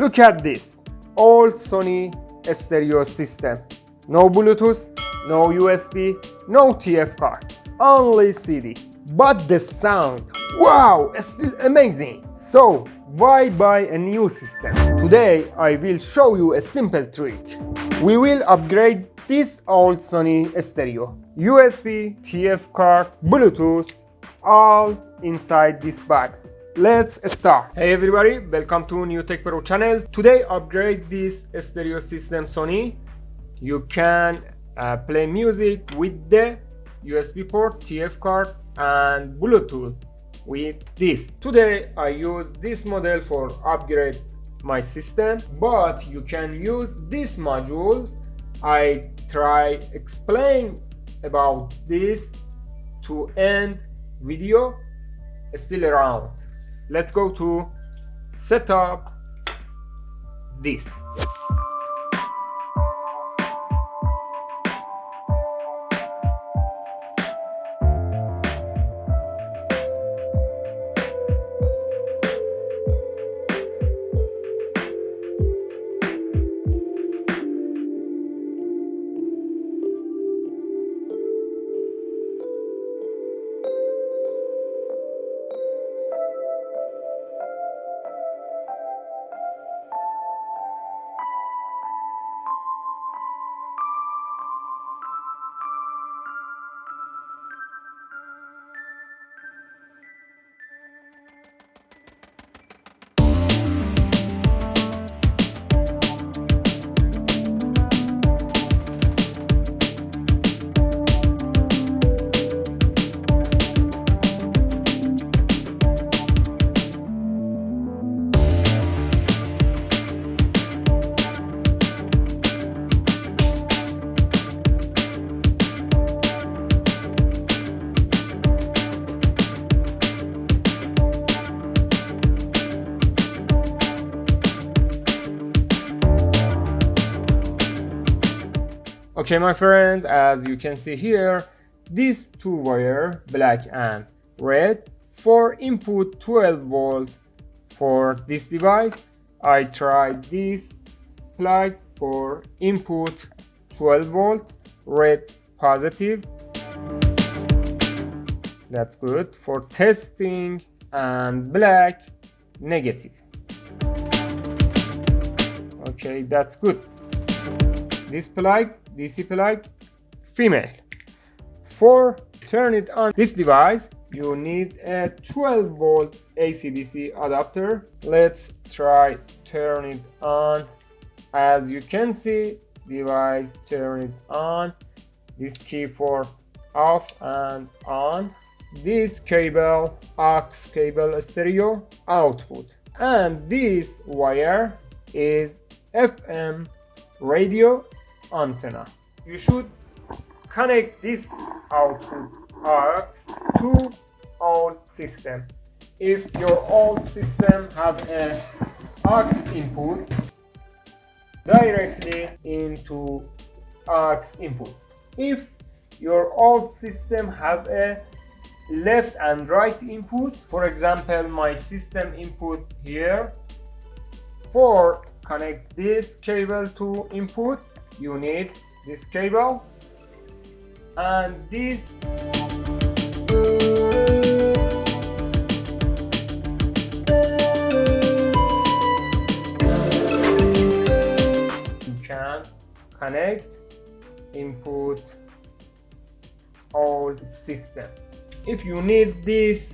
Look at this old Sony stereo system. No Bluetooth, no USB, no TF card, only CD. But the sound, wow, is still amazing. So why buy a new system? Today I will show you a simple trick. We will upgrade this old Sony stereo. USB, TF card, Bluetooth, all inside this box. Let's start. Hey everybody, welcome to New Tech Pro channel. Today upgrade this stereo system Sony. You can play music with the USB port, TF card and Bluetooth with this. Today I use this model for upgrade my system, but you can use these modules. I try explain about this to end video still around. Let's go to set up this. Okay my friend, as you can see here, these two wire, black and red, for input 12 volt for this device. I tried this plug for input 12 volt, red positive. That's good for testing, and black negative. Okay, that's good. This plug, DC plug, female. For turn it on this device, you need a 12 volt AC/DC adapter. Let's try turn it on. As you can see, device turn it on. This key for off and on. This cable, aux cable stereo output, and this wire is FM radio antenna. You should connect this output aux to old system. If your old system have a aux input, directly into aux input. If your old system have a left and right input, for example my system input here, for connect this cable to input you need this cable and this. You can connect input old system. If you need this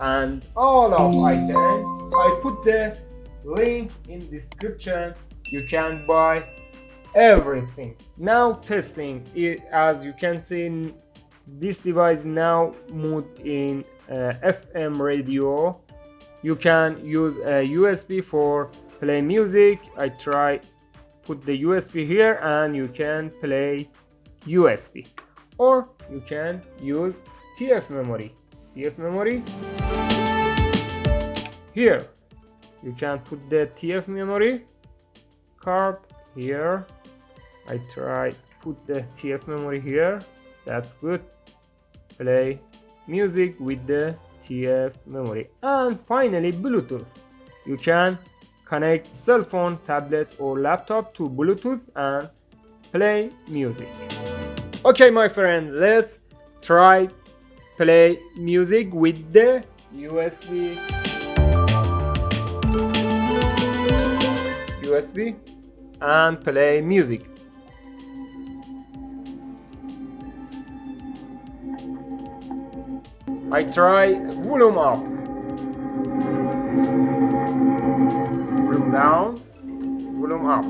and all of items, I put the link in description. You can buy everything. Now testing it. As you can see, this device now moved in FM radio. You can use a USB for play music. I try put the USB here and you can play USB, or you can use TF memory. Here you can put the TF memory card here. I try put the TF memory here. That's good. Play music with the TF memory. And finally Bluetooth. You can connect cell phone, tablet or laptop to Bluetooth and play music. Okay my friend, let's try play music with the USB and play music. I try volume up, volume down, volume up.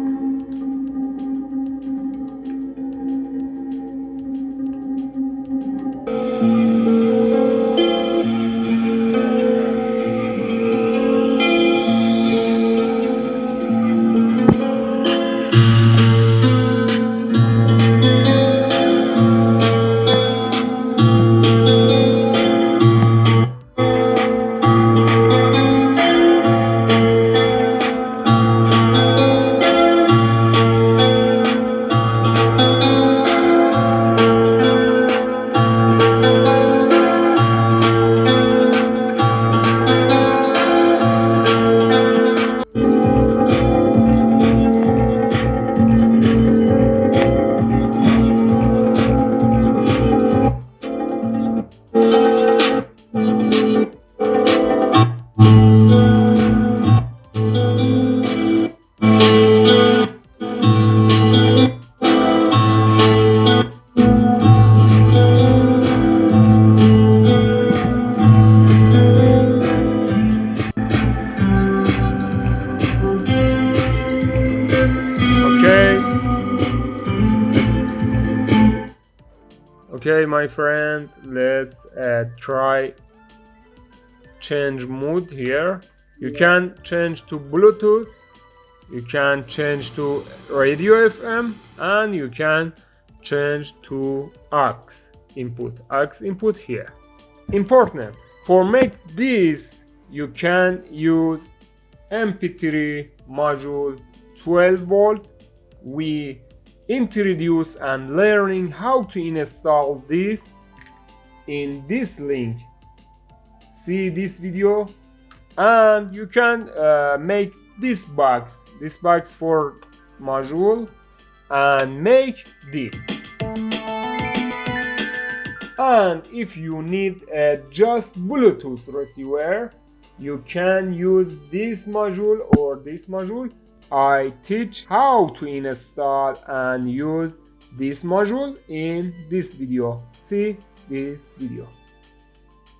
Okay my friend, let's try change mode here. You can change to Bluetooth, you can change to radio FM, and you can change to aux input here. Important, for make this you can use MP3 module 12 volt. We introduce and learning how to install this in this link. See this video and you can make this box for module and make this. And if you need just Bluetooth receiver, you can use this module or this module. I teach how to install and use this module in this video. See this video.